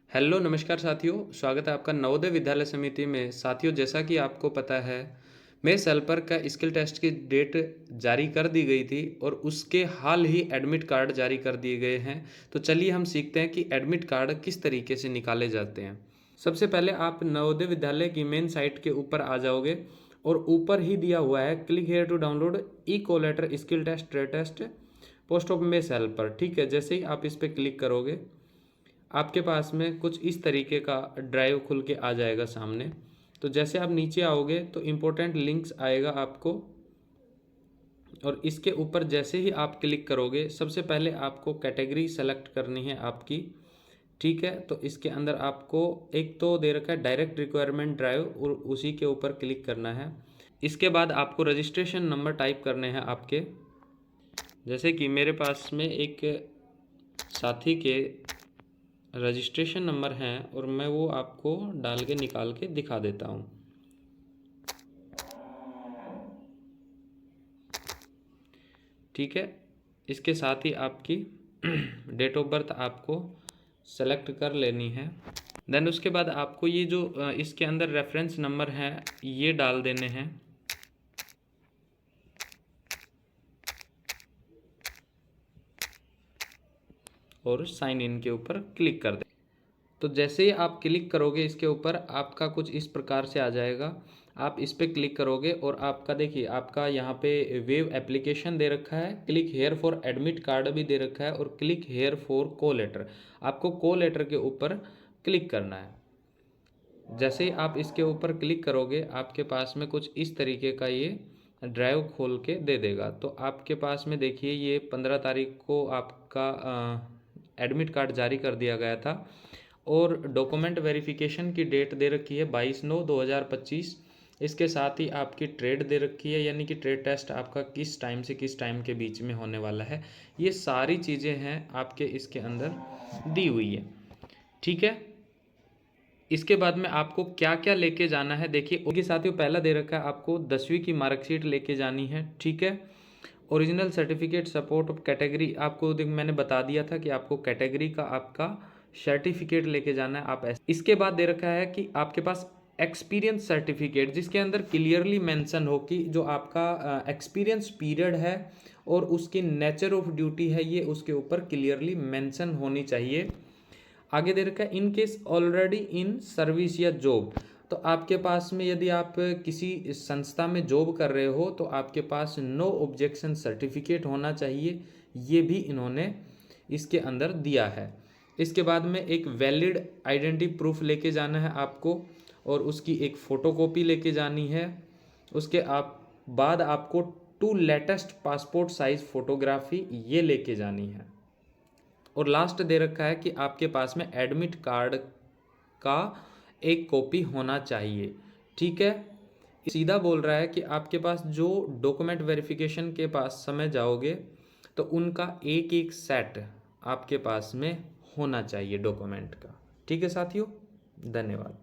Hello नमस्कार साथियों, स्वागत है आपका नवोदय विद्यालय समिति में। साथियों, जैसा कि आपको पता है, मेरे सेल पर का स्किल टेस्ट की डेट जारी कर दी गई थी और उसके हाल ही एडमिट कार्ड जारी कर दिए गए हैं। तो चलिए हम सीखते हैं कि एडमिट कार्ड किस तरीके से निकाले जाते हैं। सबसे पहले आप नवोदय विद्यालय की मेन साइट के ऊपर आ जाओगे और ऊपर ही दिया हुआ है click here to download e collector skill test tray test post of मे सेल पर। ठीक है, जैसे ही आप इस पर क्लिक करोगे आपके पास में कुछ इस तरीके का ड्राइव खुल के आ जाएगा सामने। तो जैसे आप नीचे आओगे तो इम्पोर्टेंट लिंक्स आएगा आपको, और इसके ऊपर जैसे ही आप क्लिक करोगे सबसे पहले आपको कैटेगरी सेलेक्ट करनी है आपकी। ठीक है, तो इसके अंदर आपको एक तो दे रखा है डायरेक्ट रिक्वायरमेंट ड्राइव, और उसी के ऊपर क्लिक करना है। इसके बाद आपको रजिस्ट्रेशन नंबर टाइप करने हैं आपके। जैसे कि मेरे पास में एक साथी के रजिस्ट्रेशन नंबर हैं और मैं वो आपको डाल के निकाल के दिखा देता हूँ। ठीक है, इसके साथ ही आपकी डेट ऑफ बर्थ आपको सेलेक्ट कर लेनी है। देन उसके बाद आपको ये जो इसके अंदर रेफरेंस नंबर है ये डाल देने हैं। और साइन इन के ऊपर क्लिक कर दें। तो जैसे ही आप क्लिक करोगे इसके ऊपर आपका कुछ इस प्रकार से आ जाएगा। आप इस पर क्लिक करोगे और आपका देखिए आपका यहाँ पे वेव एप्लीकेशन दे रखा है, click here for admit card भी दे रखा है, और क्लिक हेयर फॉर को लेटर। आपको को लेटर के ऊपर क्लिक करना है। जैसे ही आप इसके ऊपर क्लिक करोगे आपके पास में कुछ इस तरीके का ये ड्राइव खोल के दे देगा। तो आपके पास में देखिए ये 15 तारीख को आपका एडमिट कार्ड जारी कर दिया गया था, और डॉक्यूमेंट वेरिफिकेशन की डेट दे रखी है 22/9/2025। इसके साथ ही आपकी ट्रेड दे रखी है, यानी कि ट्रेड टेस्ट आपका किस टाइम से किस टाइम के बीच में होने वाला है। ये सारी चीज़ें हैं आपके इसके अंदर दी हुई है। ठीक है, इसके बाद में आपको क्या क्या लेके जाना है देखिए। उनके साथियों पहला दे रखा है आपको 10वीं की मार्कशीट लेके जानी है। ठीक है, original certificate support of category आपको मैंने बता दिया था कि आपको कैटेगरी का आपका सर्टिफिकेट लेके जाना है। आप ऐसे इसके बाद दे रखा है कि आपके पास एक्सपीरियंस सर्टिफिकेट, जिसके अंदर क्लियरली मेंशन हो कि जो आपका एक्सपीरियंस पीरियड है और उसकी नेचर ऑफ ड्यूटी है ये उसके ऊपर क्लियरली मेंशन होनी चाहिए। आगे दे रखा है in case already in service या जॉब। तो आपके पास में यदि आप किसी संस्था में जॉब कर रहे हो तो आपके पास नो ऑब्जेक्शन सर्टिफिकेट होना चाहिए, ये भी इन्होंने इसके अंदर दिया है। इसके बाद में एक वैलिड आइडेंटिटी प्रूफ लेके जाना है आपको, और उसकी एक फ़ोटोकॉपी लेके जानी है। उसके बाद आपको 2 लेटेस्ट पासपोर्ट साइज़ फ़ोटोग्राफी ये लेके जानी है। और लास्ट दे रखा है कि आपके पास में एडमिट कार्ड का एक कॉपी होना चाहिए। ठीक है, सीधा बोल रहा है कि आपके पास जो डॉक्यूमेंट वेरिफिकेशन के पास समय जाओगे तो उनका एक एक सेट आपके पास में होना चाहिए डॉक्यूमेंट का। ठीक है साथियों, धन्यवाद।